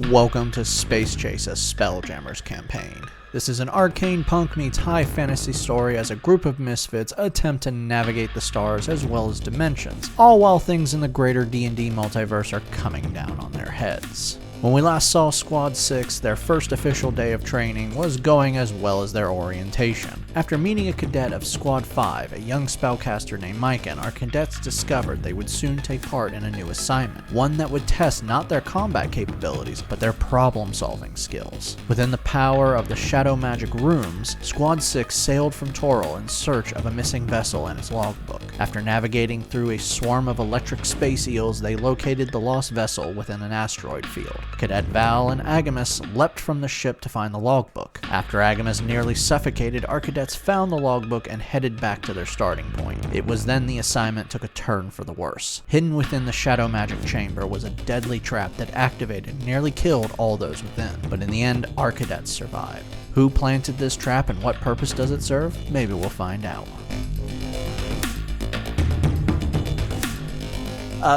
Welcome to Space Chase, a Spelljammers campaign. This is an arcane punk meets high fantasy story as a group of misfits attempt to navigate the stars as well as dimensions, all while things in the greater D&D multiverse are coming down on their heads. When we last saw Squad 6, their first official day of training was going as well as their orientation. After meeting a cadet of Squad 5, a young spellcaster named Myken, our cadets discovered they would soon take part in a new assignment, one that would test not their combat capabilities, but their problem-solving skills. Within the power of the shadow magic rooms, Squad 6 sailed from Toril in search of a missing vessel and its logbook. After navigating through a swarm of electric space eels, they located the lost vessel within an asteroid field. Cadet Val and Agamas leapt from the ship to find the logbook. After Agamas nearly suffocated, our cadets found the logbook and headed back to their starting point. It was then the assignment took a turn for the worse. Hidden within the shadow magic chamber was a deadly trap that activated and nearly killed all those within, but in the end, our cadets survived. Who planted this trap and what purpose does it serve? Maybe we'll find out.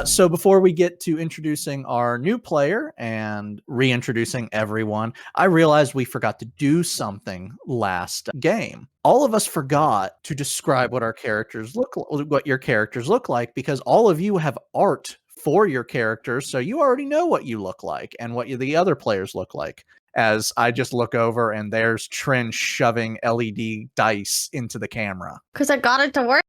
So before we get to introducing our new player and reintroducing everyone, I realized we forgot to do something last game. All of us forgot to describe what our characters what your characters look like, because all of you have art for your characters, so you already know what you look like and what the other players look like. As I just look over and there's Trin shoving LED dice into the camera. Because I got it to work.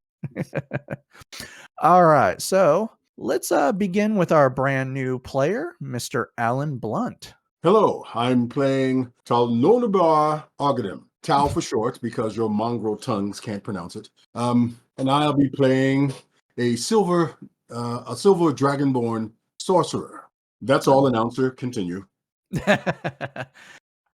All right, so let's begin with our brand new player, Mr. Alan Blunt. Hello, I'm playing T'albonu Argentum. Tal for short, because your mongrel tongues can't pronounce it. And I'll be playing a silver Dragonborn Sorcerer. That's all, announcer. Continue.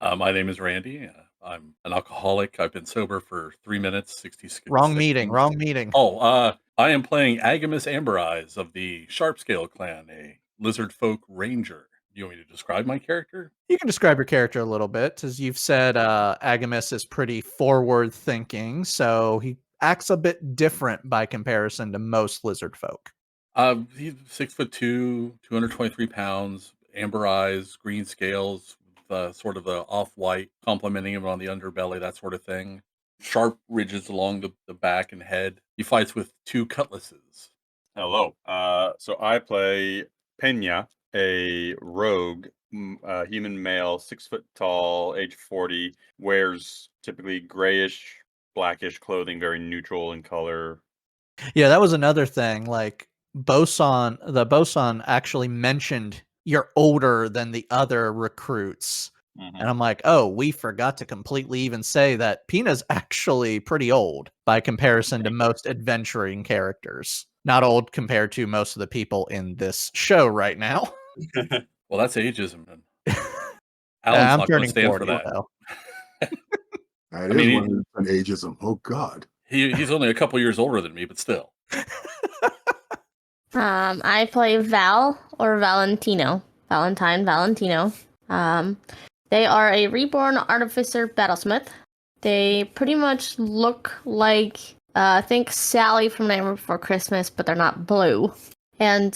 My name is Randy. I'm an alcoholic. I've been sober for 3 minutes, 60 seconds. Wrong meeting. Oh, I am playing Agamas Ambereyes of the Sharpscale clan, a Lizardfolk ranger. You want me to describe my character? You can describe your character a little bit. As you've said, Agamas is pretty forward-thinking, so he acts a bit different by comparison to most Lizardfolk. He's 6'2", 223 pounds, amber eyes, green scales, sort of the off-white, complementing him on the underbelly, that sort of thing. Sharp ridges along the back and head. He fights with 2 cutlasses. Hello. So I play Pena, a rogue, human male, 6 foot tall, age 40, wears typically grayish, blackish clothing, very neutral in color. Yeah, that was another thing. Like, the bosun actually mentioned you're older than the other recruits. Mm-hmm. And I'm like, oh, we forgot to completely even say that Pena's actually pretty old by comparison to most adventuring characters. Not old compared to most of the people in this show right now. Well, that's ageism. I'm not going turning to stand 40, for that. though. That is 100% ageism. Oh, God. He's only a couple years older than me, but still. I play Val or Valentino. Valentino. They are a Reborn Artificer battlesmith. They pretty much look like, I think, Sally from Nightmare Before Christmas, but they're not blue. And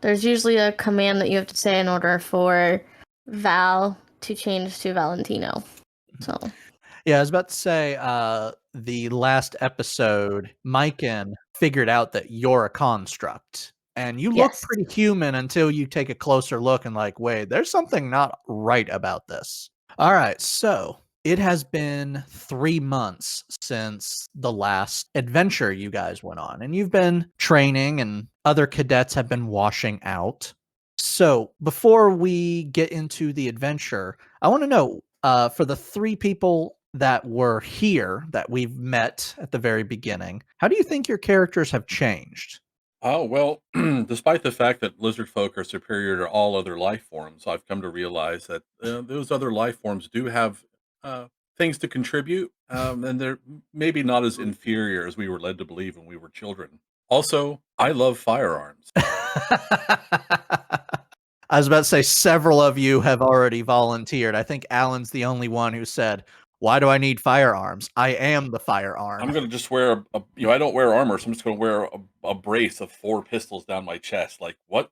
there's usually a command that you have to say in order for Val to change to Valentino. So, yeah, I was about to say, the last episode, Myken figured out that you're a construct. And you look pretty human until you take a closer look and like, wait, there's something not right about this. All right, so it has been 3 months since the last adventure you guys went on. And you've been training and other cadets have been washing out. So before we get into the adventure, I want to know, for the 3 people that were here that we've met at the very beginning, how do you think your characters have changed? Oh, well, despite the fact that Lizardfolk are superior to all other life forms, I've come to realize that those other life forms do have things to contribute, and they're maybe not as inferior as we were led to believe when we were children. Also, I love firearms. I was about to say several of you have already volunteered. I think Alan's the only one who said, why do I need firearms? I am the firearm. I'm going to just wear I don't wear armor, so I'm just going to wear a brace of 4 pistols down my chest. Like, what?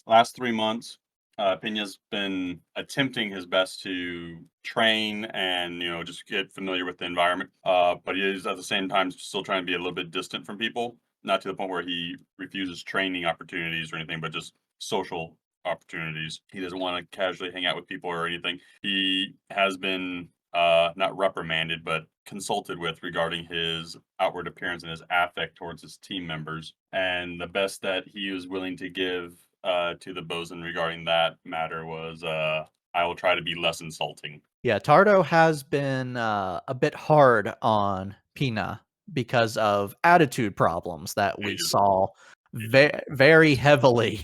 last 3 months, Pena's been attempting his best to train and just get familiar with the environment. But he is at the same time still trying to be a little bit distant from people, not to the point where he refuses training opportunities or anything, but just social opportunities. He doesn't want to casually hang out with people or anything. He has been not reprimanded, but consulted with regarding his outward appearance and his affect towards his team members. And the best that he was willing to give to the bosun regarding that matter was, I will try to be less insulting. Yeah, Tardo has been a bit hard on Pena because of attitude problems that we saw very heavily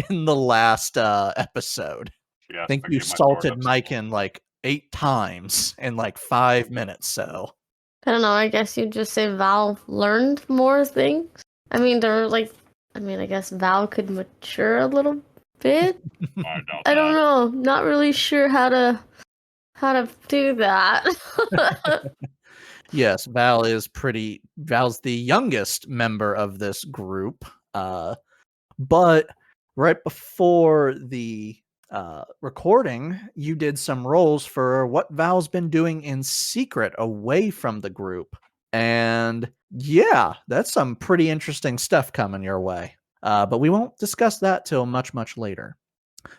in the last episode. I think you salted Mikan like 8 times in like 5 minutes. So I don't know. I guess you'd just say Val learned more things. I mean, I guess Val could mature a little bit. I don't know. Not really sure how to do that. yes, Val's the youngest member of this group. But right before the recording, you did some rolls for what Val's been doing in secret away from the group. And yeah, that's some pretty interesting stuff coming your way. But we won't discuss that till much, much later.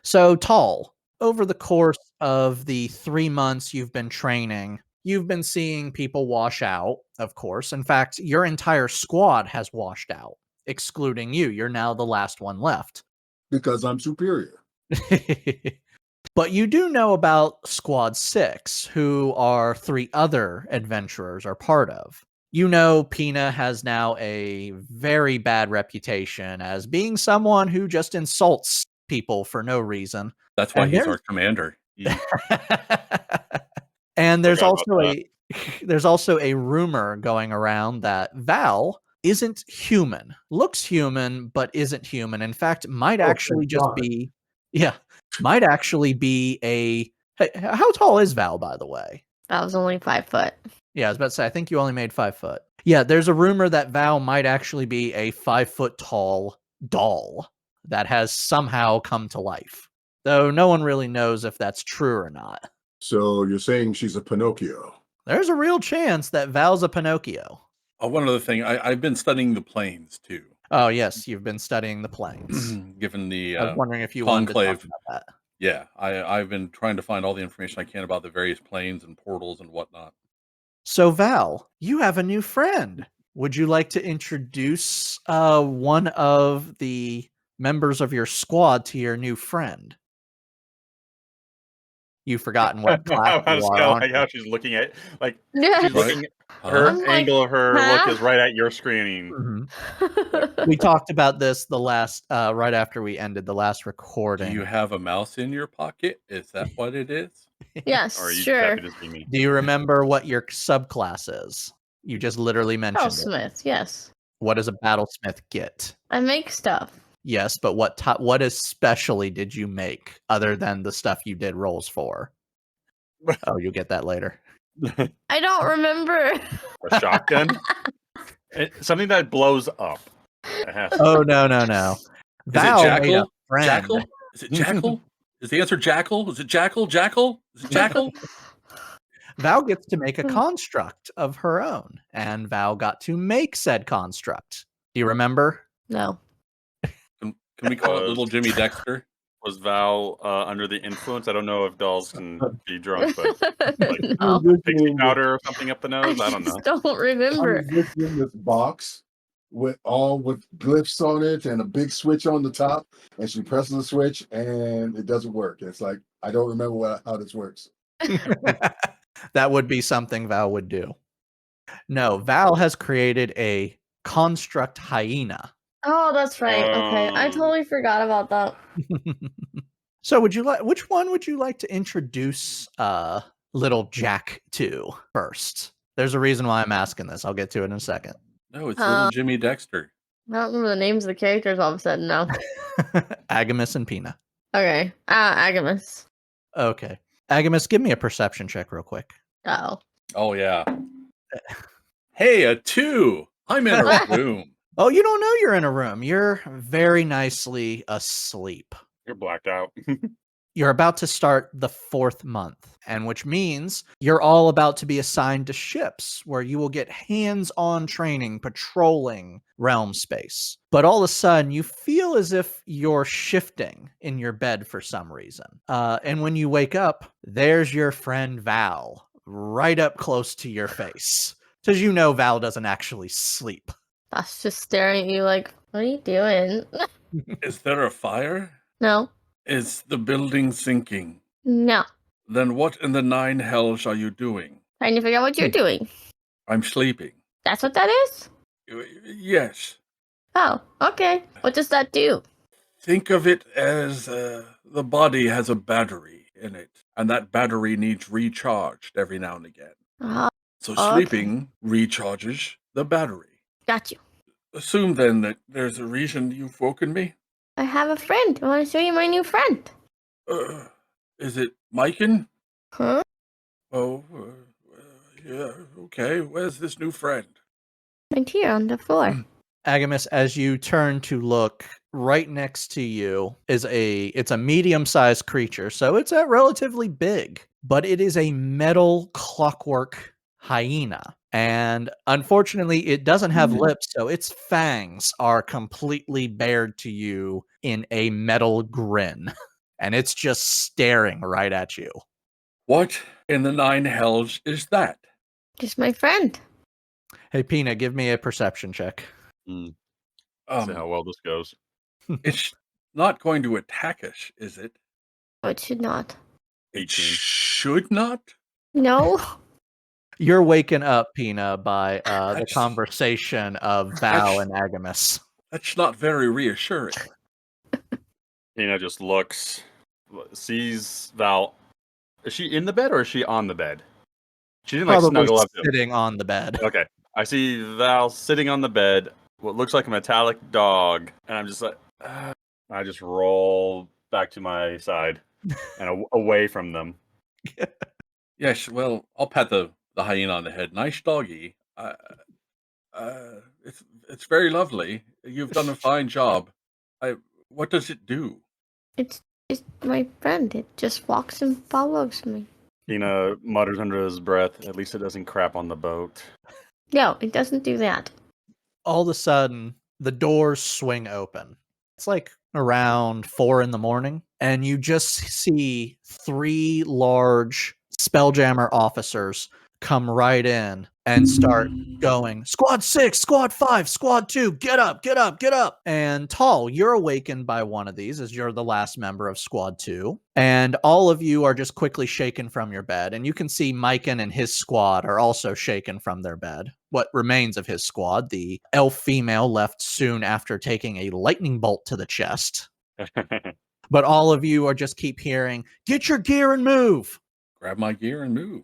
So, Tall, over the course of the 3 months you've been training, you've been seeing people wash out, of course. In fact, your entire squad has washed out, excluding you. You're now the last one left. Because I'm superior. But you do know about Squad 6, who our 3 other adventurers are part of. You know Pena has now a very bad reputation as being someone who just insults people for no reason. That's why he's our commander. And there's also a rumor going around that Val isn't human. Looks human, but isn't human. In fact, might actually be a... Hey, how tall is Val, by the way? Val's only 5 foot. Yeah, I was about to say, I think you only made 5 foot. Yeah, there's a rumor that Val might actually be a 5 foot tall doll that has somehow come to life. Though no one really knows if that's true or not. So you're saying she's a Pinocchio? There's a real chance that Val's a Pinocchio. Oh, one other thing, I've been studying the planes too. Oh yes, you've been studying the planes. Given the I was wondering if you conclave. wanted to talk about that. Yeah, I've been trying to find all the information I can about the various planes and portals and whatnot. So Val, you have a new friend. Would you like to introduce one of the members of your squad to your new friend? You've forgotten what class you are. Like how she's looking at, like Yeah. she's looking. Her angle of her look is right at your screen. Mm-hmm. We talked about this the last right after we ended the last recording. Do you have a mouse in your pocket? Is that what it is? Yes, Or are you sure. happy to see me? Do you remember what your subclass is? You just literally mentioned it. Battlesmith, yes. What does a battlesmith get? I make stuff. Yes, but what especially did you make other than the stuff you did rolls for? Oh, you'll get that later. I don't remember. A shotgun? Something that blows up. Oh no. Is it Jackal? Jackal? Is it Jackal? Is the answer Jackal? Is it Jackal? Jackal? Is it Jackal? Val gets to make a construct of her own, and Val got to make said construct. Do you remember? No. Can we call it Little Jimmy Dexter? Was Val under the influence? I don't know if dolls can be drunk, but like No. pixie powder or something up the nose. I don't know. Don't remember. I'm just in this box with glyphs on it and a big switch on the top, and she presses the switch and it doesn't work. It's like I don't remember how this works. That would be something Val would do. No, Val has created a construct hyena. Oh, that's right. Okay, I totally forgot about that. So which one would you like to introduce little Jack to first? There's a reason why I'm asking this. I'll get to it in a second. No, it's Little Jimmy Dexter. I don't remember the names of the characters all of a sudden now. Agamas and Pena. Okay. Agamas. Okay. Agamas, give me a perception check real quick. Oh. Oh, yeah. Hey, a 2. I'm in a room. Oh, you don't know you're in a room. You're very nicely asleep. You're blacked out. You're about to start the 4th month, and which means you're all about to be assigned to ships where you will get hands-on training patrolling realm space. But all of a sudden, you feel as if you're shifting in your bed for some reason. And when you wake up, there's your friend Val right up close to your face. Because you know Val doesn't actually sleep. That's just staring at you like, what are you doing? Is there a fire? No. Is the building sinking? No. Then what in the 9 hells are you doing? Trying to figure out what you're doing. I'm sleeping. That's what that is? Yes. Oh, okay. What does that do? Think of it as the body has a battery in it, and that battery needs recharged every now and again. Oh, So okay. sleeping recharges the battery. Got you. Assume then that there's a reason you've woken me. I have a friend. I want to show you my new friend. Is it Mikan? Huh? Oh, yeah, okay. Where's this new friend? Right here on the floor. Agamas, as you turn to look, right next to you is it's a medium-sized creature, so it's relatively big, but it is a metal clockwork hyena. And unfortunately, it doesn't have lips, so its fangs are completely bared to you in a metal grin. And it's just staring right at you. What in the 9 hells is that? Just my friend. Hey, Pena, give me a perception check. See how well this goes. It's not going to attack us, is it? Oh, it should not. It 18. should not? No. You're waken up, Pena, by the That's- conversation of Val and Agamas. That's not very reassuring. Pena just looks, sees Val. Is she in the bed or is she on the bed? She didn't like Probably snuggle up to him. sitting on the bed. Okay. I see Val sitting on the bed, what looks like a metallic dog, and I'm just like, I just roll back to my side and away from them. Yes, well, I'll pat the hyena on the head. Nice doggy. It's very lovely. You've done a fine job. What does it do? It's my friend. It just walks and follows me. Pena mutters under his breath, at least it doesn't crap on the boat. No, it doesn't do that. All of a sudden, the doors swing open. It's like around 4 a.m, and you just see 3 large Spelljammer officers come right in and start going, Squad 6, Squad 5, Squad 2, get up, get up, get up. And Tall, you're awakened by one of these as you're the last member of Squad 2. And all of you are just quickly shaken from your bed. And you can see Mikan and his squad are also shaken from their bed. What remains of his squad, the elf female left soon after taking a lightning bolt to the chest. But all of you are just keep hearing, get your gear and move. Grab my gear and move.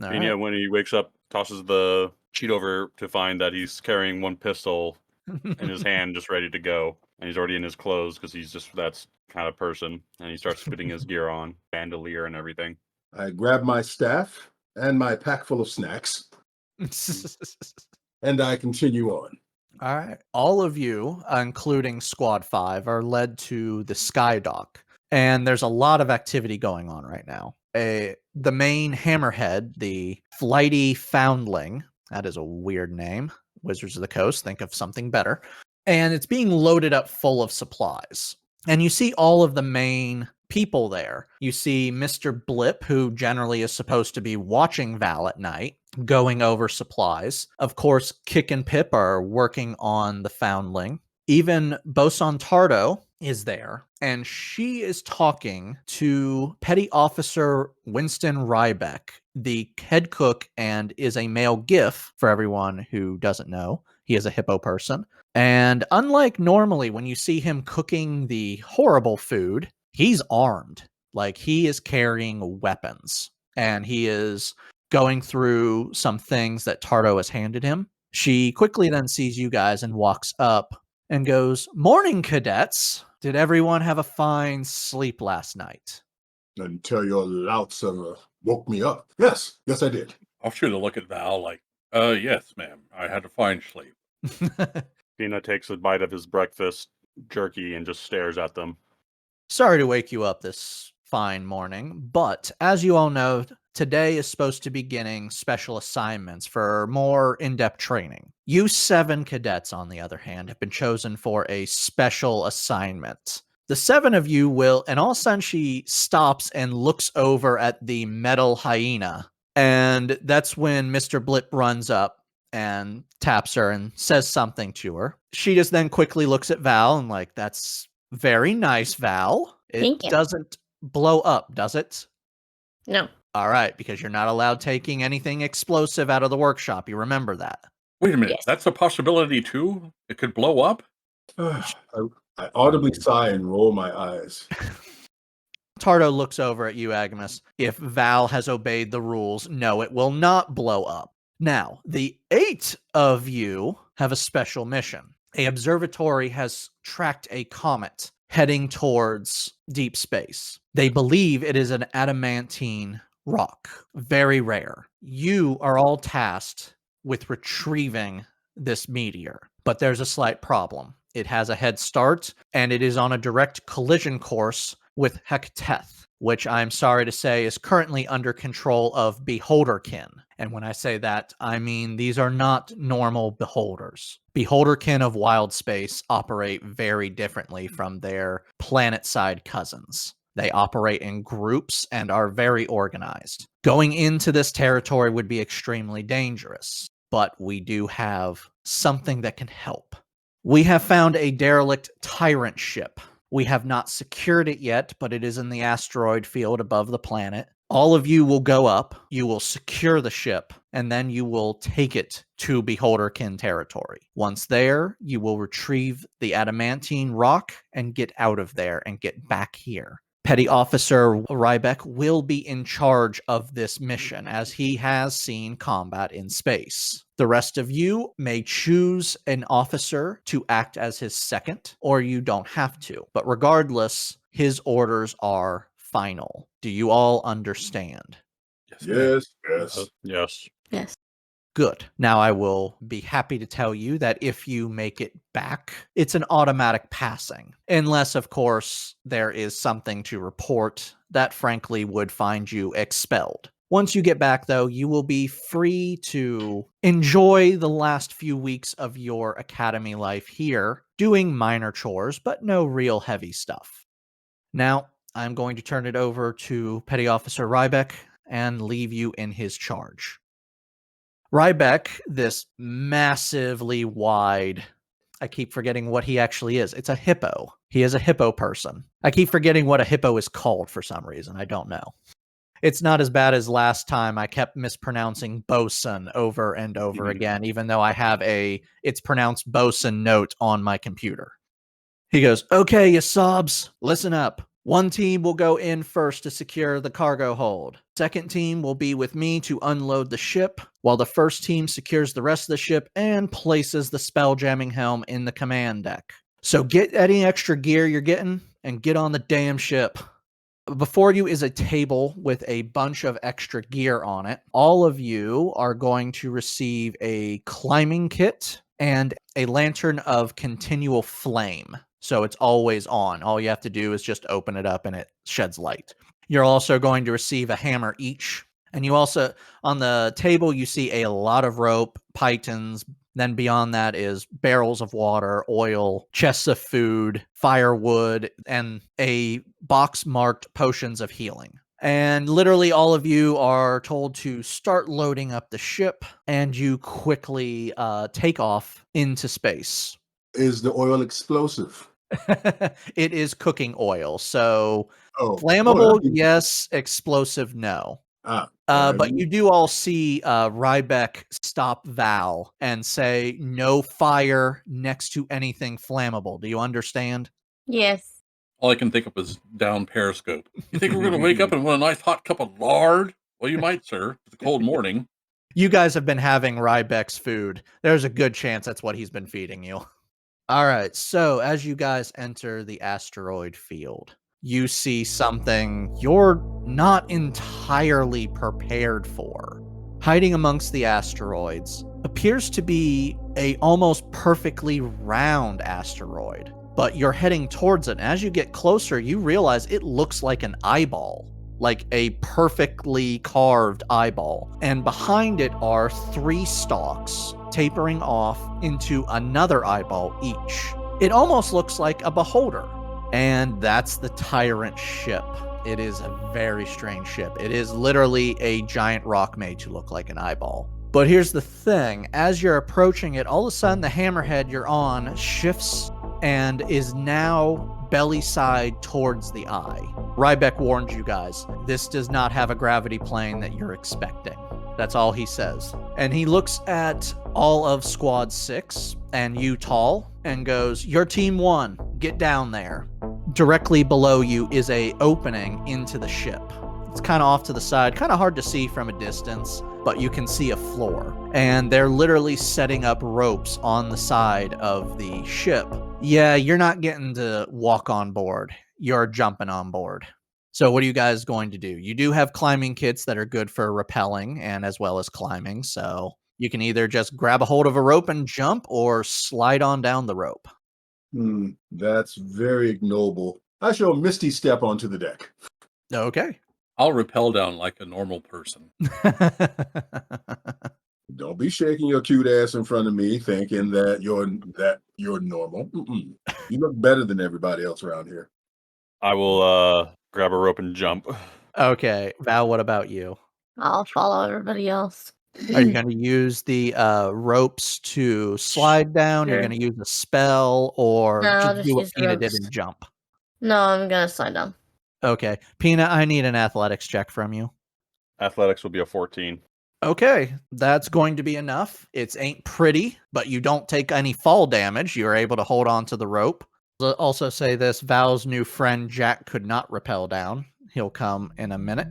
All Pena, right. when he wakes up, tosses the sheet over to find that he's carrying one pistol in his hand, just ready to go. And he's already in his clothes because he's just that kind of person. And he starts putting his gear on, bandolier and everything. I grab my staff and my pack full of snacks, and I continue on. All right. All of you, including Squad 5, are led to the Sky Dock. And there's a lot of activity going on right now. The main hammerhead, the flighty foundling, that is a weird name. Wizards of the Coast, think of something better. And it's being loaded up full of supplies. And you see all of the main people there. You see Mr. Blip, who generally is supposed to be watching Val at night, going over supplies. Of course, Kick and Pip are working on the foundling. Even Boson Tardo is there, and she is talking to Petty Officer Winston Rybeck, the head cook, and is a male GIF for everyone who doesn't know. He is a hippo person. And unlike normally when you see him cooking the horrible food, he's armed. Like, he is carrying weapons, and he is going through some things that Tardo has handed him. She quickly then sees you guys and walks up and goes, "Morning, cadets. Did everyone have a fine sleep last night?" Until your louts woke me up. Yes, I did. I'll shoot a look at Val like, yes, ma'am. I had a fine sleep. Pena takes a bite of his breakfast jerky and just stares at them. Sorry to wake you up this fine morning, but as you all know, today is supposed to be beginning special assignments for more in-depth training. You 7 cadets, on the other hand, have been chosen for a special assignment. The 7 of you will, and all of a sudden she stops and looks over at the metal hyena. And that's when Mr. Blip runs up and taps her and says something to her. She just then quickly looks at Val and like, that's very nice, Val. Thank It you. doesn't blow up, does it? No. All right, because you're not allowed taking anything explosive out of the workshop. You remember that. Wait a minute. Yes. That's a possibility too? It could blow up? I audibly sigh and roll my eyes. Tardo looks over at you, Agamas. If Val has obeyed the rules, no, it will not blow up. Now, the 8 of you have a special mission. A observatory has tracked a comet heading towards deep space. They believe it is an adamantine rock, very rare. You are all tasked with retrieving this meteor, but there's a slight problem. It has a head start, and it is on a direct collision course with Hecteth, which I'm sorry to say is currently under control of Beholderkin. And when I say that, I mean these are not normal beholders. Beholderkin of wild space operate very differently from their planet-side cousins. They operate in groups and are very organized. Going into this territory would be extremely dangerous, but we do have something that can help. We have found a derelict tyrant ship. We have not secured it yet, but it is in the asteroid field above the planet. All of you will go up, you will secure the ship, and then you will take it to Beholderkin territory. Once there, you will retrieve the adamantine rock and get out of there and get back here. Petty Officer Rybeck will be in charge of this mission, as he has seen combat in space. The rest of you may choose an officer to act as his second, or you don't have to. But regardless, his orders are final. Do you all understand? Yes. Yes. Yes. Good. Now I will be happy to tell you that if you make it back, it's an automatic passing. Unless, of course, there is something to report that frankly would find you expelled. Once you get back, though, you will be free to enjoy the last few weeks of your academy life here, doing minor chores, but no real heavy stuff. Now, I'm going to turn it over to Petty Officer Rybeck and leave you in his charge. Rybeck, this massively wide, I keep forgetting what he actually is. It's a hippo. He is a hippo person. I keep forgetting what a hippo is called for some reason. I don't know. It's not as bad as last time. I kept mispronouncing bosun over and over again, even though I have it's pronounced bosun note on my computer. He goes, okay, you sobs, listen up. One team will go in first to secure the cargo hold. Second team will be with me to unload the ship, while the first team secures the rest of the ship and places the spelljamming helm in the command deck. So get any extra gear you're getting and get on the damn ship. Before you is a table with a bunch of extra gear on it. All of you are going to receive a climbing kit and a lantern of continual flame. So it's always on. All you have to do is just open it up and it sheds light. You're also going to receive a hammer each. And you also, on the table, you see a lot of rope, pythons. Then beyond that is barrels of water, oil, chests of food, firewood, and a box marked potions of healing. And literally all of you are told to start loading up the ship, and you quickly take off into space. Is the oil explosive? It is cooking oil, so Oh, flammable, that'd be- yes. Explosive, no. Ah, But you do all see Rybeck stop Val and say, no fire next to anything flammable. Do you understand? Yes. All I can think of is down Periscope. You think we're going to wake up and want a nice hot cup of lard? Well, you might, sir. It's a cold morning. You guys have been having Rybeck's food. There's a good chance that's what he's been feeding you. All right, so as you guys enter the asteroid field, you see something you're not entirely prepared for. Hiding amongst the asteroids appears to be a almost perfectly round asteroid. but you're heading towards it. And as you get closer, you realize it looks like an eyeball, like a perfectly carved eyeball. And behind it are 3 stalks tapering off into another eyeball each. It almost looks like a beholder. And that's the Tyrant ship. It is a very strange ship. It is literally a giant rock made to look like an eyeball. But here's the thing. As you're approaching it, all of a sudden the hammerhead you're on shifts and is now belly side towards the eye. Rybeck warned you guys, this does not have a gravity plane that you're expecting. That's all he says. And he looks at all of Squad 6 and you, Tall, and goes, your team won. Get down there. Directly below you is a opening into the ship. It's kind of off to the side, kind of hard to see from a distance, but you can see a floor. And they're literally setting up ropes on the side of the ship. Yeah, you're not getting to walk on board. You're jumping on board. So what are you guys going to do? You do have climbing kits that are good for rappelling and as well as climbing. So you can either just grab a hold of a rope and jump or slide on down the rope. That's very ignoble. I shall Misty Step onto the deck. Okay. I'll rappel down like a normal person. Don't be shaking your cute ass in front of me thinking that you're normal. You look better than everybody else around here. I will grab a rope and jump. Okay. Val, what about you? I'll follow everybody else. Are you going to use the ropes to slide down? You're Sure. going to use a spell or No, I'll just do what use the Pena did ropes. and jump? No, I'm gonna slide down. Okay. Pena, I need an athletics check from you. Athletics will be a 14. Okay, that's going to be enough. It ain't pretty, but you don't take any fall damage. You're able to hold on to the rope. I'll also say this, Val's new friend Jack could not rappel down. He'll come in a minute.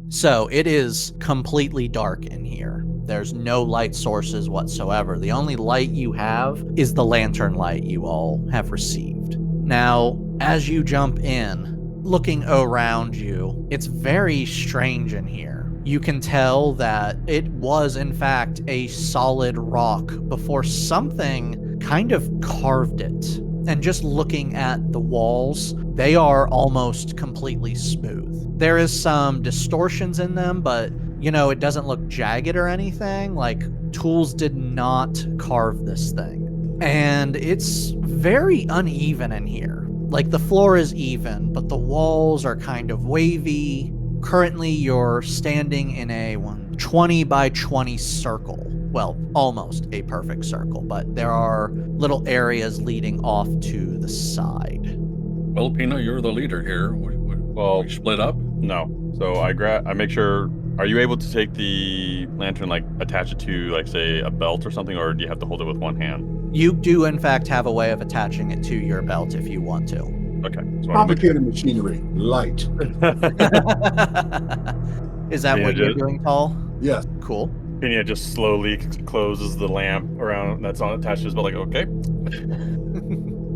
So it is completely dark in here. There's no light sources whatsoever. The only light you have is the lantern light you all have received. Now, as you jump in, looking around you, it's very strange in here. You can tell that it was, in fact, a solid rock before something kind of carved it. And just looking at the walls, they are almost completely smooth. There is some distortions in them, but, it doesn't look jagged or anything. Like, tools did not carve this thing. And it's very uneven in here. Like, the floor is even, but the walls are kind of wavy. Currently, you're standing in a 20 by 20 circle. Well, almost a perfect circle, but there are little areas leading off to the side. Well, Pena, you're the leader here. Well, We split up? No. So I make sure. Are you able to take the lantern, like attach it to, like, say, a belt or something, or do you have to hold it with one hand? You do, in fact, have a way of attaching it to your belt if you want to. Okay. So Complicated machinery. Light. Is that Yeah, what you're just- doing, Tall? Yes. Cool. Pena just slowly closes the lamp around that's on attached to his belt, like, okay.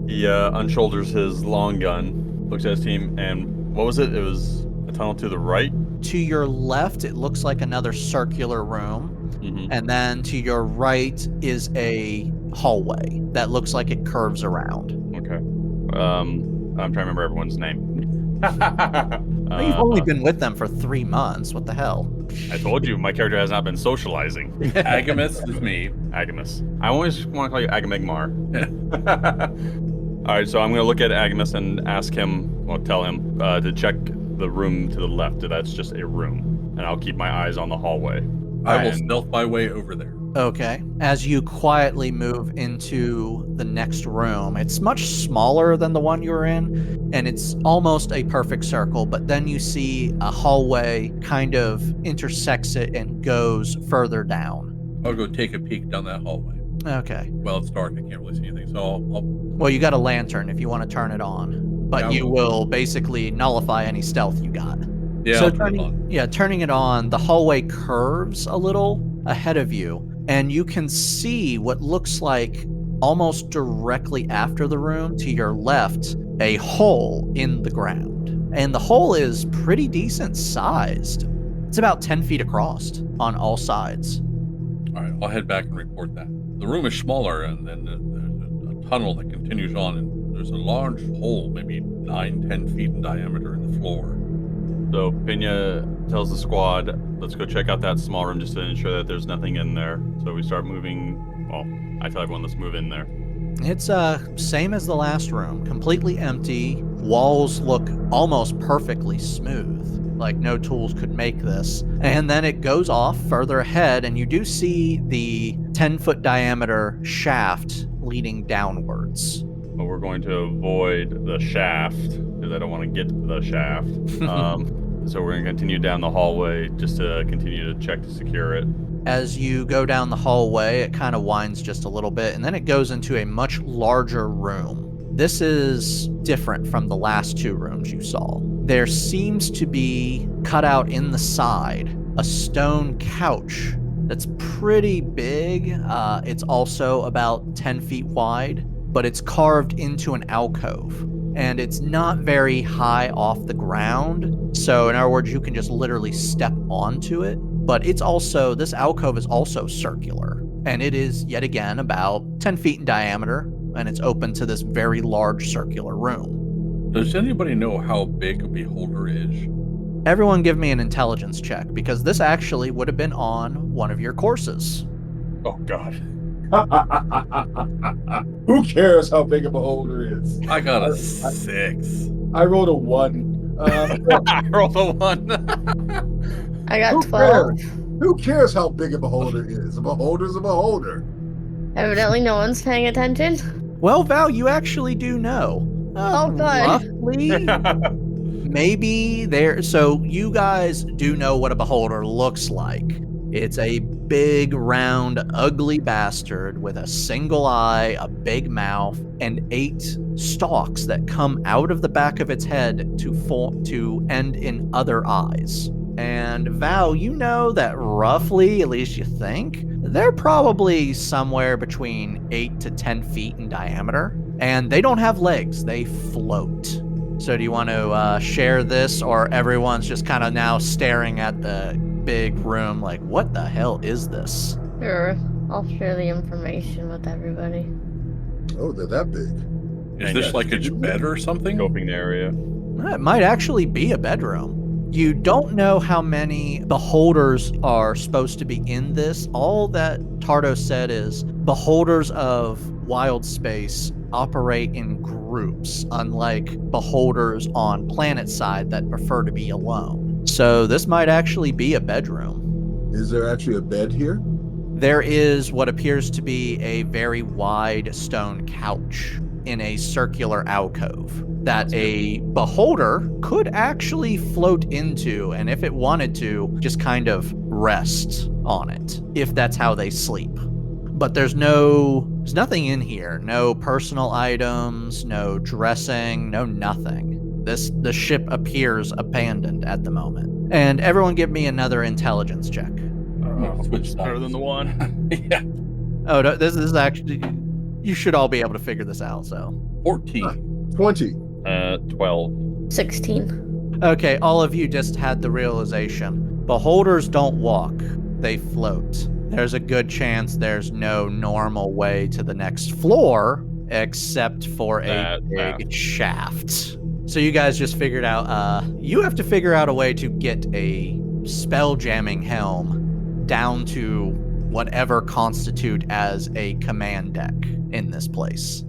He unshoulders his long gun, looks at his team, and what was it? It was a tunnel to the right? To your left, it looks like another circular room. Mm-hmm. And then to your right is a hallway that looks like it curves around. Okay. I'm trying to remember everyone's name. You've only been with them for 3 months. What the hell? I told you, my character has not been socializing. Agamas is me. Agamas. I always want to call you Agamegmar. All right, so I'm going to look at Agamas and ask him, or tell him, to check the room to the left. That's just a room. And I'll keep my eyes on the hallway. I will And- stealth my way over there. Okay. As you quietly move into the next room, it's much smaller than the one you were in, and it's almost a perfect circle, but then you see a hallway kind of intersects it and goes further down. I'll go take a peek down that hallway. Okay. Well, it's dark. I can't really see anything. So I'll Well, you got a lantern if you want to turn it on, but Yeah, you will basically nullify any stealth you got. yeah, So I'll turn it on. turning it on, the hallway curves a little ahead of you, and you can see what looks like almost directly after the room to your left, a hole in the ground. And the hole is pretty decent sized. It's about 10 feet across on all sides. All right, I'll head back and report that. The room is smaller, and then there's a tunnel that continues on in There's a large hole, maybe 9-10 feet in diameter in the floor. So Pena tells the squad, let's go check out that small room just to ensure that there's nothing in there. So we start moving. Well, I tell everyone, let's move in there. It's same as the last room, completely empty. Walls look almost perfectly smooth, like no tools could make this. And then it goes off further ahead, and you do see the 10-foot diameter shaft leading downwards. But we're going to avoid the shaft because I don't want to get to the shaft. So we're going to continue down the hallway just to continue to check to secure it. As you go down the hallway, it kind of winds just a little bit, and then it goes into a much larger room. This is different from the last two rooms you saw. There seems to be, cut out in the side, a stone couch that's pretty big. It's also about 10 feet wide, but it's carved into an alcove. And it's not very high off the ground. So in other words, you can just literally step onto it. But it's also, this alcove is also circular. And it is, yet again, about 10 feet in diameter. And it's open to this very large circular room. Does anybody know how big a beholder is? Everyone give me an intelligence check, because this actually would have been on one of your courses. Oh, God. Who cares how big a beholder is? I got a 6. I rolled a 1. I rolled a 1. I got Who 12. Who cares how big a beholder is? A beholder's a beholder. Evidently, no one's paying attention. Well, Val, you actually do know. Oh, good. Roughly, maybe there. So you guys do know what a beholder looks like. It's a big, round, ugly bastard with a single eye, a big mouth, and 8 stalks that come out of the back of its head to end in other eyes. And Val, you know that roughly, at least you think, they're probably somewhere between 8 to 10 feet in diameter. And they don't have legs, they float. So do you want to share this, or everyone's just kind of now staring at the big room like, what the hell is this? Sure, I'll share the information with everybody. Oh, they're that big. Is this like its bed or something? Scoping the area. It might actually be a bedroom. You don't know how many beholders are supposed to be in this. All that Tardo said is beholders of wild space operate in groups, unlike beholders on planet side that prefer to be alone. So this might actually be a bedroom. Is there actually a bed here? There is what appears to be a very wide stone couch in a circular alcove that a beholder could actually float into, and if it wanted to, just kind of rest on it, if that's how they sleep. But there's nothing in here. No personal items, no dressing, no nothing. The ship appears abandoned at the moment. And everyone give me another intelligence check. Which is better than the 1. Yeah. Oh, no, this is actually, you should all be able to figure this out, so. 14. 20. 12. 16. Okay, all of you just had the realization. Beholders don't walk, they float. There's a good chance there's no normal way to the next floor except for a big shaft. So you guys just figured out, you have to figure out a way to get a spell jamming helm down to whatever constitute as a command deck in this place.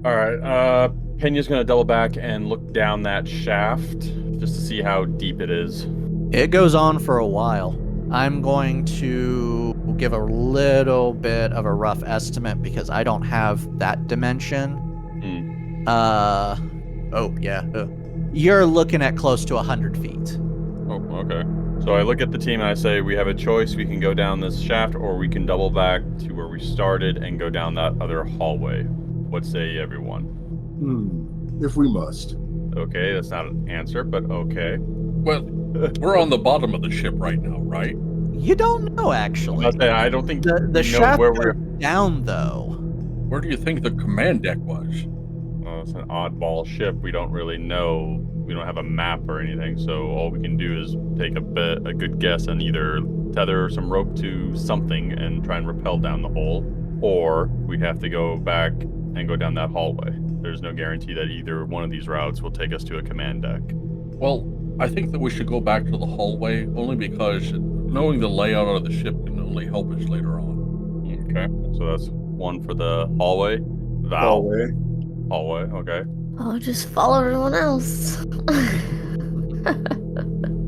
All right. Pena's going to double back and look down that shaft just to see how deep it is. It goes on for a while. I'm going to give a little bit of a rough estimate because I don't have that dimension. You're looking at close to 100 feet. Oh, okay. So I look at the team and I say, we have a choice. We can go down this shaft or we can double back to where we started and go down that other hallway. What say everyone? If we must. Okay, that's not an answer, but okay. Well, we're on the bottom of the ship right now, right? You don't know, actually. I don't think The you know shaft where goes we're... down, though. Where do you think the command deck was? Well, it's an oddball ship. We don't really know. We don't have a map or anything, so all we can do is take a good guess and either tether some rope to something and try and rappel down the hole, or we have to go back and go down that hallway. there's no guarantee that either one of these routes will take us to a command deck. Well, I think that we should go back to the hallway, only because knowing the layout of the ship can only help us later on. Okay, so that's one for the hallway. Val? Hallway, okay. I'll just follow everyone else.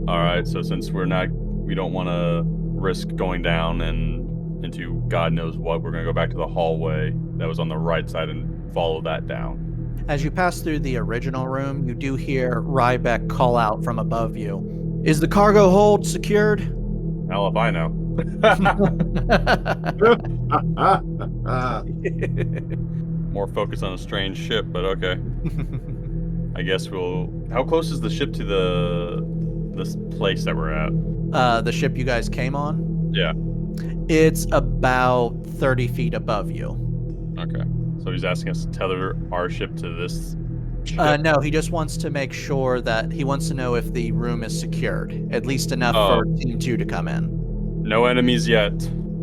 All right, so since we don't want to risk going down and into God knows what, we're going to go back to the hallway that was on the right side and follow that down. As you pass through the original room, you do hear Rybeck call out from above you. Is the cargo hold secured? Hell if I know. More focus on a strange ship, but okay. I guess how close is the ship to this place that we're at? The ship you guys came on? Yeah. It's about 30 feet above you. Okay. So he's asking us to tether our ship to this ship? No, he just wants to make sure that he wants to know if the room is secured. At least enough for Team 2 to come in. No enemies yet.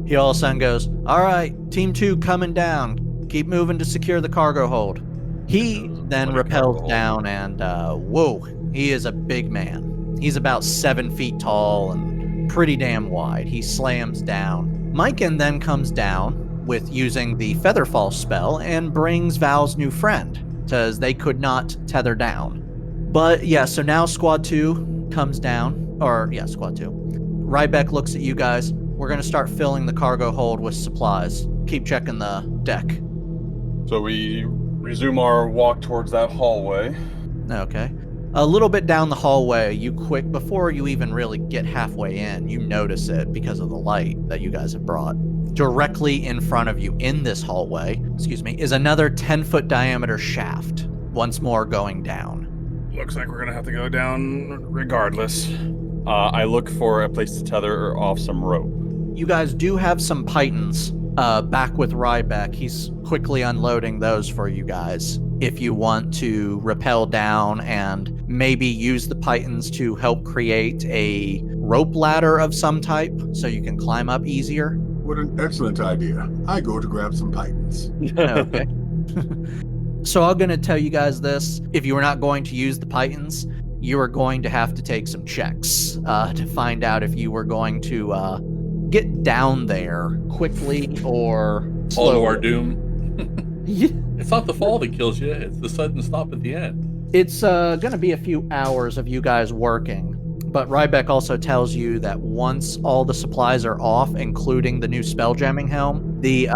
He all of a sudden goes, all right, Team 2 coming down. Keep moving to secure the cargo hold. He then rappels down and, whoa, he is a big man. He's about 7 feet tall and pretty damn wide. He slams down. Myken then comes down with using the Featherfall spell and brings Val's new friend, because they could not tether down. But yeah, so now Squad 2 comes down, Squad 2. Rybeck looks at you guys. We're going to start filling the cargo hold with supplies. Keep checking the deck. So we resume our walk towards that hallway. Okay. A little bit down the hallway, before you even really get halfway in, you notice it because of the light that you guys have brought. Directly in front of you in this hallway, is another 10-foot diameter shaft, once more going down. Looks like we're going to have to go down regardless. I look for a place to tether off some rope. You guys do have some pythons back with Rybeck. He's quickly unloading those for you guys. If you want to rappel down and maybe use the pythons to help create a rope ladder of some type so you can climb up easier. What an excellent idea. I go to grab some pythons. Okay. So I'm going to tell you guys this. If you are not going to use the pythons, you are going to have to take some checks to find out if you were going to get down there quickly or All to our slowly. doom. It's not the fall that kills you, it's the sudden stop at the end. It's going to be a few hours of you guys working, but Rybeck also tells you that once all the supplies are off, including the new spelljamming helm, the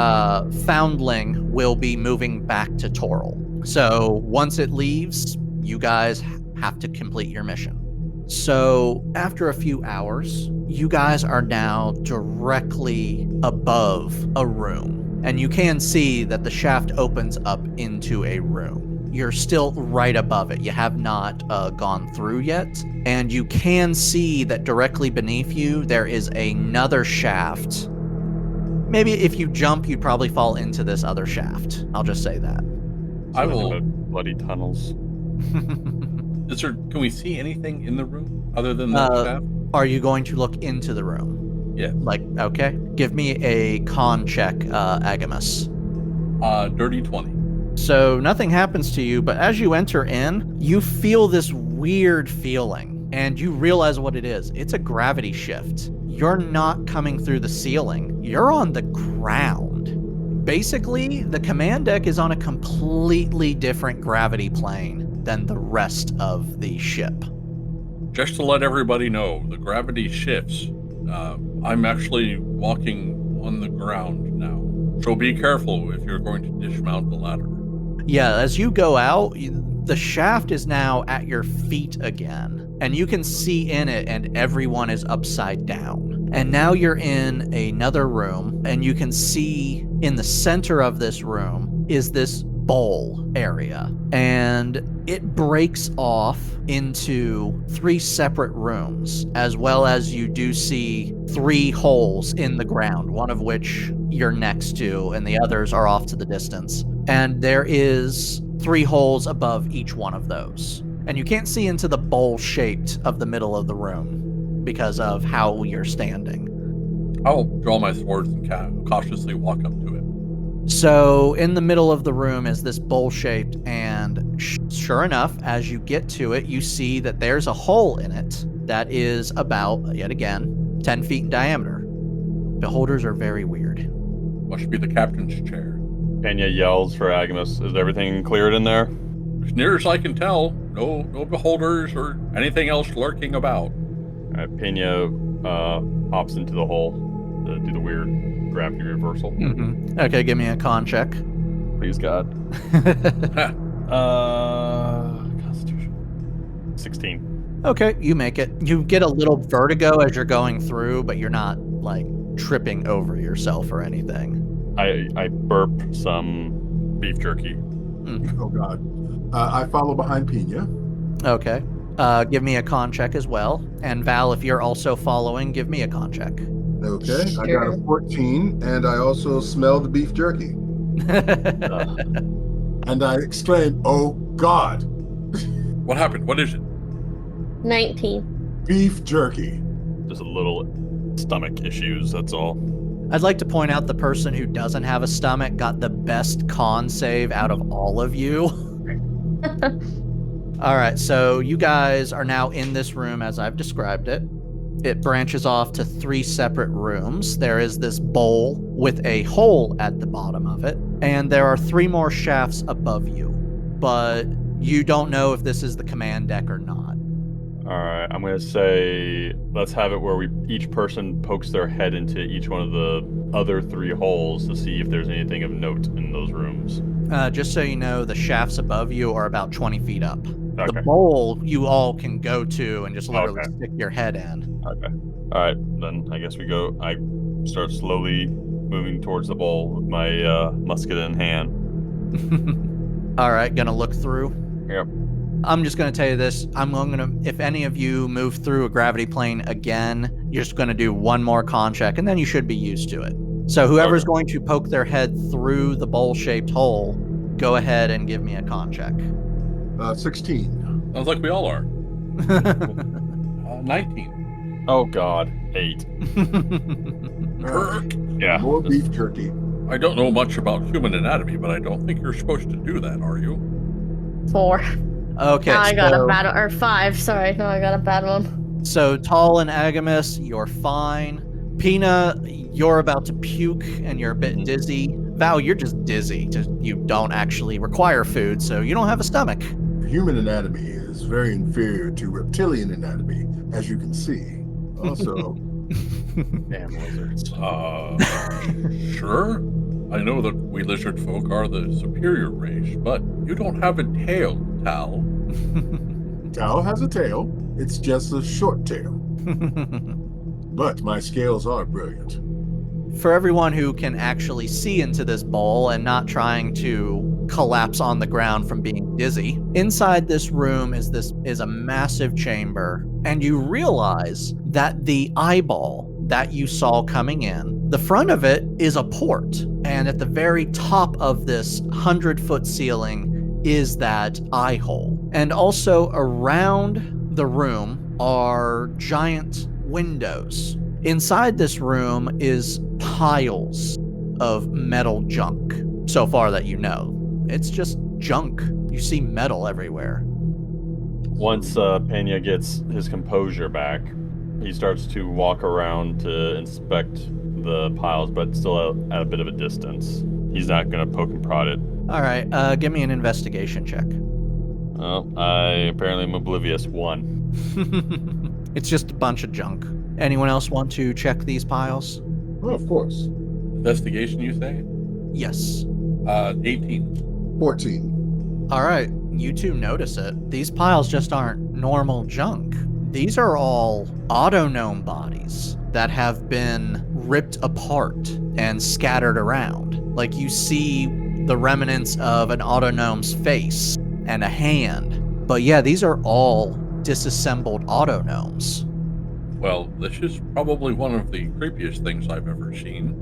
foundling will be moving back to Toril. So once it leaves, you guys have to complete your mission. So after a few hours, you guys are now directly above a room. And you can see that the shaft opens up into a room. You're still right above it. You have not gone through yet. And you can see that directly beneath you, there is another shaft. Maybe if you jump, you'd probably fall into this other shaft. I'll just say that. I will. Bloody tunnels. Can we see anything in the room other than the shaft? Are you going to look into the room? Yeah. Okay. Give me a con check, Agamas. Dirty 20. So nothing happens to you, but as you enter in, you feel this weird feeling, and you realize what it is. It's a gravity shift. You're not coming through the ceiling. You're on the ground. Basically, the command deck is on a completely different gravity plane than the rest of the ship. Just to let everybody know, the gravity shifts. I'm actually walking on the ground now. So be careful if you're going to dismount the ladder. Yeah, as you go out, the shaft is now at your feet again, and you can see in it, and everyone is upside down. And now you're in another room, and you can see in the center of this room is this bowl area, and it breaks off into 3 separate rooms, as well as you do see 3 holes in the ground, one of which you're next to, and the others are off to the distance. And there is 3 holes above each one of those. And you can't see into the bowl shaped of the middle of the room because of how you're standing. I'll draw my swords and cautiously walk up to it. So in the middle of the room is this bowl-shaped, and sure enough, as you get to it, you see that there's a hole in it that is about, yet again, 10 feet in diameter. Beholders are very weird. Must be the captain's chair. Pena yells for Agamas. Is everything cleared in there? As near as I can tell, no beholders or anything else lurking about. All right, Pena hops into the hole to do the weird gravity reversal. Mm-hmm. Okay, give me a con check. Please, God. Constitution. 16. Okay, you make it. You get a little vertigo as you're going through, but you're not, like, tripping over yourself or anything. I burp some beef jerky. Oh, God. I follow behind Pena. Okay. Give me a con check as well. And Val, if you're also following, give me a con check. Okay, I got Sure. a 14, and I also smell the beef jerky. And I exclaim, "Oh, God, What happened? What is it? 19. beef jerky." Just a little stomach issues, that's all. I'd like to point out the person who doesn't have a stomach got the best con save out of all of you. All right, so you guys are now in this room as I've described it. It branches off to 3 separate rooms. There is this bowl with a hole at the bottom of it, and there are 3 more shafts above you, but you don't know if this is the command deck or not. All right, I'm going to say let's have it where each person pokes their head into each one of the other 3 holes to see if there's anything of note in those rooms. Just so you know, the shafts above you are about 20 feet up. Okay. The bowl you all can go to and just literally Okay. stick your head in. Okay. All right, then I guess we go. I start slowly moving towards the bowl with my musket in hand. All right, gonna look through. Yep. I'm just gonna tell you this. If any of you move through a gravity plane again, you're just gonna do one more con check, and then you should be used to it. So whoever's going to poke their head through the bowl-shaped hole, go ahead and give me a con check. 16. Sounds like we all are. 19. Oh God, 8. Kirk. Yeah. More just- beef jerky. I don't know much about human anatomy, but I don't think you're supposed to do that, are you? 4. Okay, Now I got so, a bad or 5. Sorry, no, I got a bad one. so Tall and Agamas, you're fine. Pena, you're about to puke and you're a bit dizzy. Val, you're just dizzy. You don't actually require food, so you don't have a stomach. Human anatomy is very inferior to reptilian anatomy, as you can see. Also, Damn lizards. Sure. I know that we lizard folk are the superior race, but you don't have a tail, Tal. Tao has a tail. It's just a short tail. But my scales are brilliant. For everyone who can actually see into this bowl and not trying to collapse on the ground from being dizzy, inside this room is a massive chamber, and you realize that the eyeball that you saw coming in, the front of it is a port, and at the very top of this 100-foot ceiling is that eye hole. And also around the room are giant windows. Inside this room is piles of metal junk, so far that you know. It's just junk. You see metal everywhere. Once Pena gets his composure back, he starts to walk around to inspect the piles, but still at a bit of a distance. He's not going to poke and prod it. All right, give me an investigation check. Oh, I apparently am oblivious. 1. It's just a bunch of junk. Anyone else want to check these piles? Oh, of course. Investigation, you say? Yes. 18. 14. All right, you two notice it. These piles just aren't normal junk. These are all autognome bodies that have been ripped apart and scattered around. Like you see the remnants of an autognome's face and a hand. But yeah, these are all disassembled autognomes. Well, this is probably one of the creepiest things I've ever seen.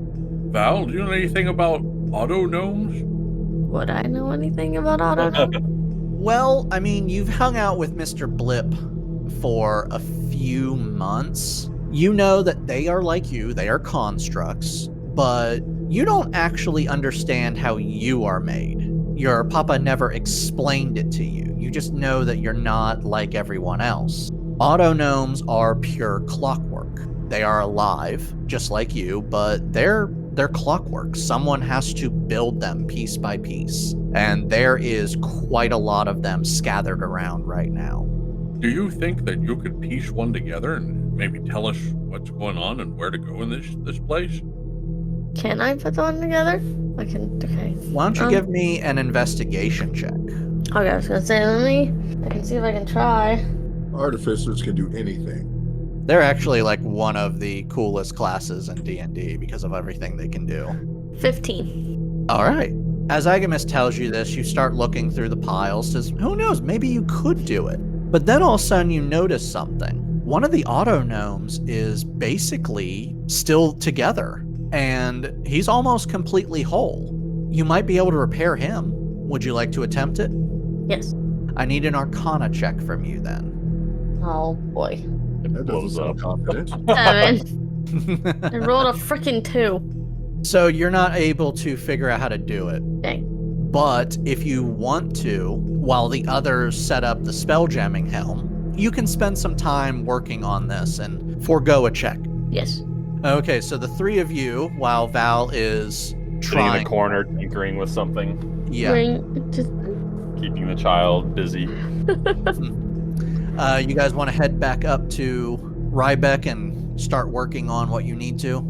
Val, do you know anything about autognomes? Would I know anything about auto? Well, I mean, you've hung out with Mr. Blip for a few months. You know that they are like you, they are constructs, but you don't actually understand how you are made. Your papa never explained it to you. You just know that you're not like everyone else. Autognomes are pure clockwork. They are alive, just like you, but they're clockwork. Someone has to build them piece by piece. And there is quite a lot of them scattered around right now. Do you think that you could piece one together and maybe tell us what's going on and where to go in this place? Can I put one together? I can. Okay. Why don't you give me an investigation check? Okay, I was gonna say, I can see if I can try. Artificers can do anything. They're actually like one of the coolest classes in D&D because of everything they can do. 15. All right. As Agamas tells you this, you start looking through the piles. Says, who knows? Maybe you could do it. But then all of a sudden you notice something. One of the autognomes is basically still together, and he's almost completely whole. You might be able to repair him. Would you like to attempt it? Yes. I need an Arcana check from you then. Oh boy. That doesn't sound confident. 7. I rolled a freaking 2. So you're not able to figure out how to do it. Dang. But if you want to, while the others set up the spelljamming helm, you can spend some time working on this and forego a check. Yes. Okay, so the three of you, while Val is Sitting in trying, the corner, tinkering with something, yeah, Just keeping the child busy. you guys want to head back up to Rybeck and start working on what you need to.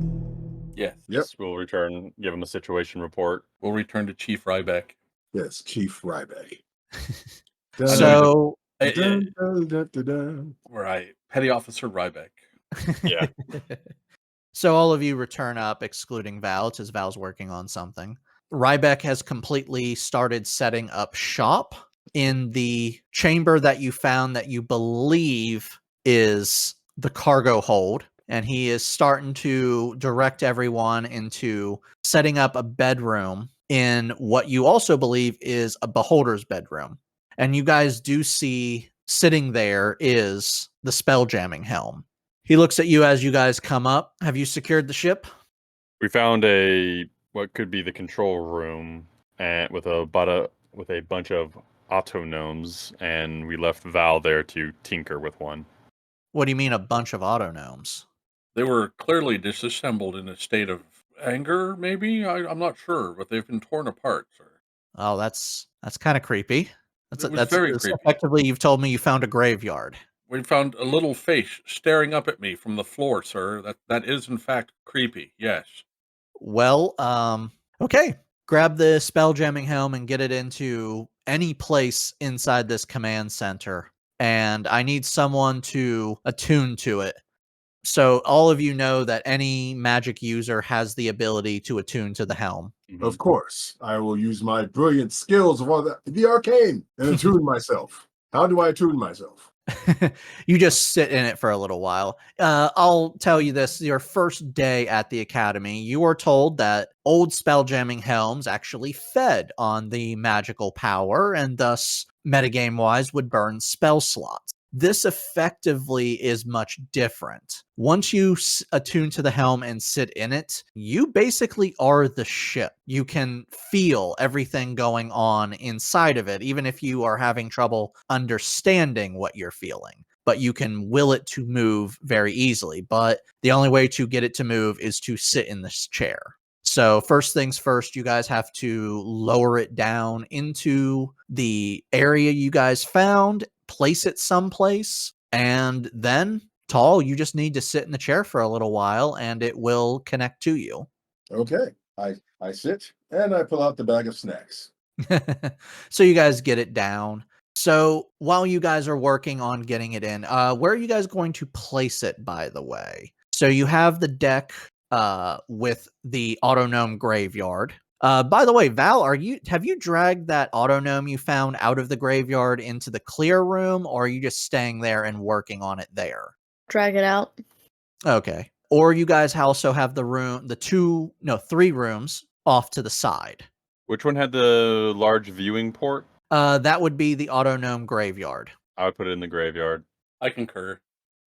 Yes. Yep. We'll return, give him a situation report. We'll return to Chief Ryback. Yes, Chief Ryback. So Right. Petty Officer Ryback. Yeah. So all of you return up, excluding Val, because Val's working on something. Rybeck has completely started setting up shop in the chamber that you found that you believe is the cargo hold. And he is starting to direct everyone into setting up a bedroom in what you also believe is a beholder's bedroom. And you guys do see sitting there is the spelljamming helm. He looks at you as you guys come up. Have you secured the ship? We found what could be the control room, and with a bunch of autognomes, and we left Val there to tinker with one. What do you mean a bunch of autognomes? They were clearly disassembled in a state of anger, maybe? I'm not sure, but they've been torn apart, sir. Oh, that's kind of creepy. It was very creepy. Effectively, you've told me you found a graveyard. We found a little face staring up at me from the floor, sir. That is, in fact, creepy, yes. Well, okay. Grab the spelljamming helm and get it into any place inside this command center. And I need someone to attune to it. So all of you know that any magic user has the ability to attune to the helm. Of course, I will use my brilliant skills of all the arcane and attune myself. How do I attune myself? You just sit in it for a little while. I'll tell you this, your first day at the academy, you are told that old spelljamming helms actually fed on the magical power and thus, metagame-wise, would burn spell slots. This effectively is much different. Once you attune to the helm and sit in it, you basically are the ship. You can feel everything going on inside of it, even if you are having trouble understanding what you're feeling. But you can will it to move very easily. But the only way to get it to move is to sit in this chair. So first things first, you guys have to lower it down into the area you guys found, place it someplace, and then, Tall, you just need to sit in the chair for a little while and it will connect to you. Okay, I sit and I pull out the bag of snacks. So you guys get it down. So while you guys are working on getting it in, where are you guys going to place it, by the way? So you have the deck with the autognome graveyard. By the way, Val, have you dragged that autognome you found out of the graveyard into the clear room, or are you just staying there and working on it there? Drag it out. Okay. Or you guys also have the 3 rooms off to the side. Which one had the large viewing port? That would be the autognome graveyard. I would put it in the graveyard. I concur.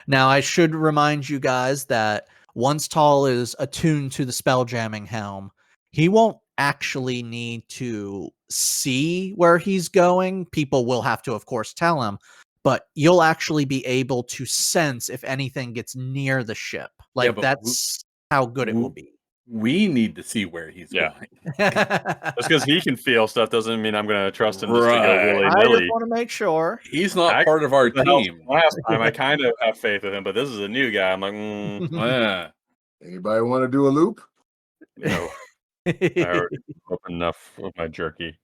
Now, I should remind you guys that once Tall is attuned to the spelljamming helm, He won't actually need to see where he's going. People will have to, of course, tell him, but you'll actually be able to sense if anything gets near the ship. Like, but that's how good it will be. We need to see where he's Yeah. going. Just because he can feel stuff doesn't mean I'm going to trust him just to go Right. willy I just nilly. want to make sure. He's not part of our team. Last time I kind of have faith with him, but this is a new guy. I'm like, Yeah. Anybody want to do a loop? no. I already opened enough with my jerky.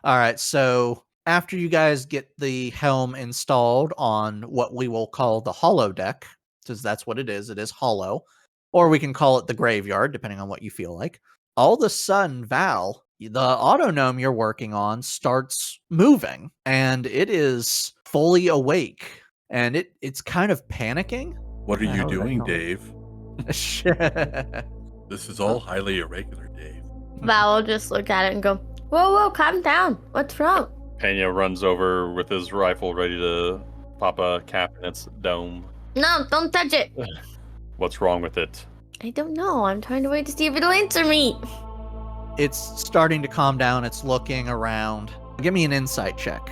All right, so after you guys get the helm installed on what we will call the hollow deck, because that's what it is hollow, or we can call it the graveyard, depending on what you feel like. All of a sudden, Val, the autognome you're working on starts moving, and it is fully awake, and it's kind of panicking. What are you hell is that doing, called? Dave? This is all highly irregular, Dave. Val will just look at it and go, whoa, calm down. What's wrong? Pena runs over with his rifle ready to pop a cap in its dome. No, don't touch it. What's wrong with it? I don't know. I'm trying to wait to see if it'll answer me. It's starting to calm down. It's looking around. Give me an insight check.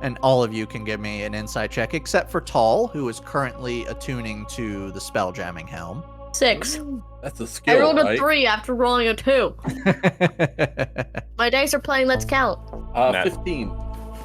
And all of you can give me an insight check, except for Tall, who is currently attuning to the spelljamming helm. 6. That's a skill, I rolled right? a 3 after rolling a 2. My dice are playing Let's Count. 15.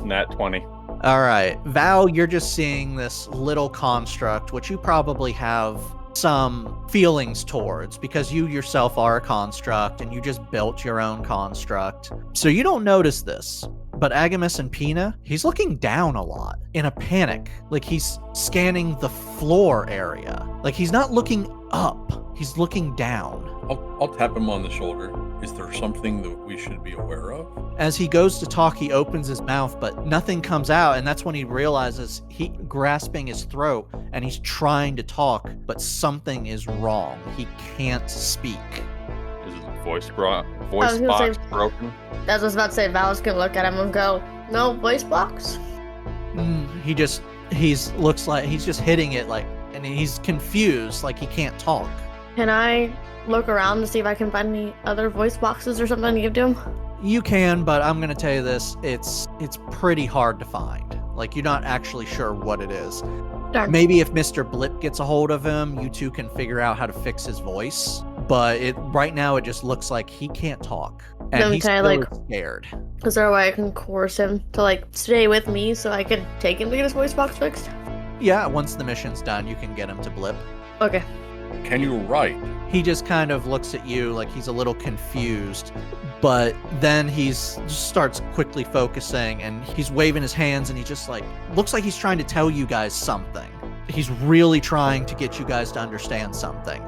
Nat 20. All right. Val, you're just seeing this little construct, which you probably have some feelings towards because you yourself are a construct and you just built your own construct. So you don't notice this. But Agamas and Pena, he's looking down a lot in a panic. Like he's scanning the floor area. Like he's not looking up. He's looking down. I'll tap him on the shoulder. Is there something that we should be aware of? As he goes to talk, he opens his mouth, but nothing comes out. And that's when he realizes he grasping his throat and he's trying to talk, but something is wrong. He can't speak. Is his voice box say- broken? That's what I was about to say. Val's gonna look at him and go, no voice box? Looks like he's just hitting it like, and he's confused, like he can't talk. Can I look around to see if I can find any other voice boxes or something to give to him? You can, but I'm gonna tell you this, it's pretty hard to find. Like you're not actually sure what it is. Darn. Maybe if Mr. Blip gets a hold of him, you two can figure out how to fix his voice. But right now it just looks like he can't talk. And Then he's can I, still scared. Is there a way I can coerce him to stay with me so I can take him to get his voice box fixed? Yeah, once the mission's done, you can get him to Blip. Okay. Can you write? He just kind of looks at you like he's a little confused, but then just starts quickly focusing and he's waving his hands and he just looks like he's trying to tell you guys something. He's really trying to get you guys to understand something.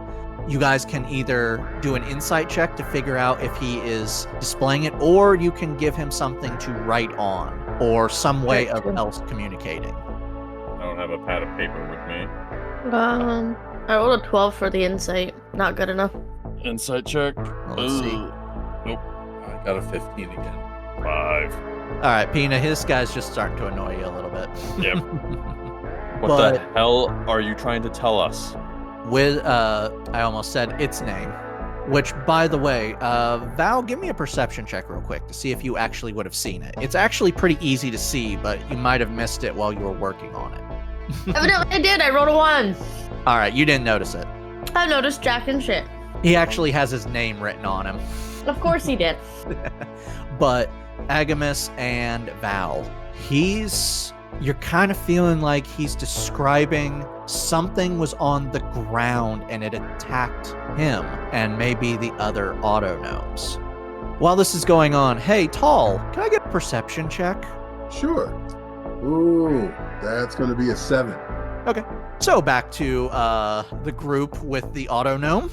You guys can either do an insight check to figure out if he is displaying it, or you can give him something to write on, or some way of else communicating. I don't have a pad of paper with me. I rolled a 12 for the insight. Not good enough. Insight check. Well, let's see. Nope. I got a 15 again. 5. All right, Pena, this guy's just starting to annoy you a little bit. Yep. What But- the hell are you trying to tell us? With, I almost said its name, which, by the way, Val, give me a perception check real quick to see if you actually would have seen it. It's actually pretty easy to see, but you might have missed it while you were working on it. Evidently I did. I rolled a 1. All right, you didn't notice it. I noticed jack and shit. He actually has his name written on him. Of course he did. But Agamas and Val, you're kind of feeling like he's describing something was on the ground and it attacked him and maybe the other autognomes. While this is going on, hey, Tall, can I get a perception check? Sure. Ooh, that's going to be a 7. So back to the group with the autognome.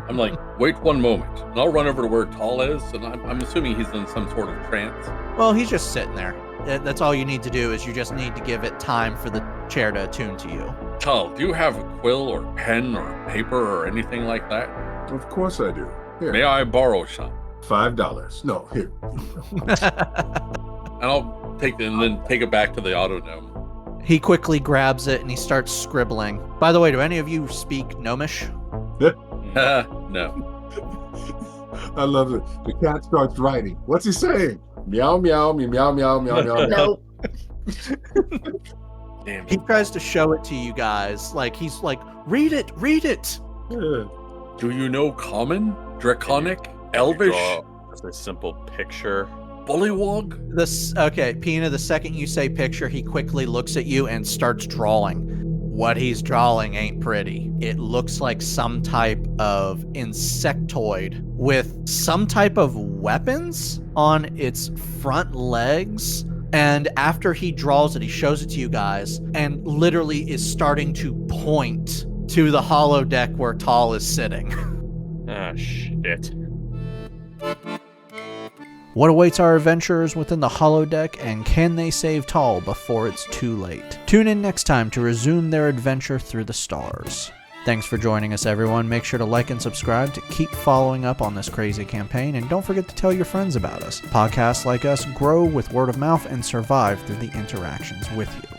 I'm like, wait one moment. And I'll run over to where Tall is, and I'm assuming he's in some sort of trance. Well, he's just sitting there. That's all you need to do is you just need to give it time for the chair to attune to you. Tall, do you have a quill or pen or paper or anything like that? Of course I do. Here, May I borrow some? $5. No, here. And I'll take it and then take it back to the autognome. He quickly grabs it and he starts scribbling. By the way, do any of you speak Gnomish? No. I love it. The cat starts writing. What's he saying? Meow, meow, meow, meow, meow, meow, meow. Nope. Damn. He tries to show it to you guys. Like, he's like, read it, read it. Yeah. Do you know common, draconic, Can you elvish, draw just a simple picture? bullywog? Okay, Pena, the second you say picture, he quickly looks at you and starts drawing. What he's drawing ain't pretty. It looks like some type of insectoid with some type of weapons on its front legs. And after he draws it, he shows it to you guys and literally is starting to point to the hollow deck where Tal is sitting. Ah, shit. What awaits our adventurers within the holodeck, and can they save Tal before it's too late? Tune in next time to resume their adventure through the stars. Thanks for joining us, everyone. Make sure to like and subscribe to keep following up on this crazy campaign, and don't forget to tell your friends about us. Podcasts like us grow with word of mouth and survive through the interactions with you.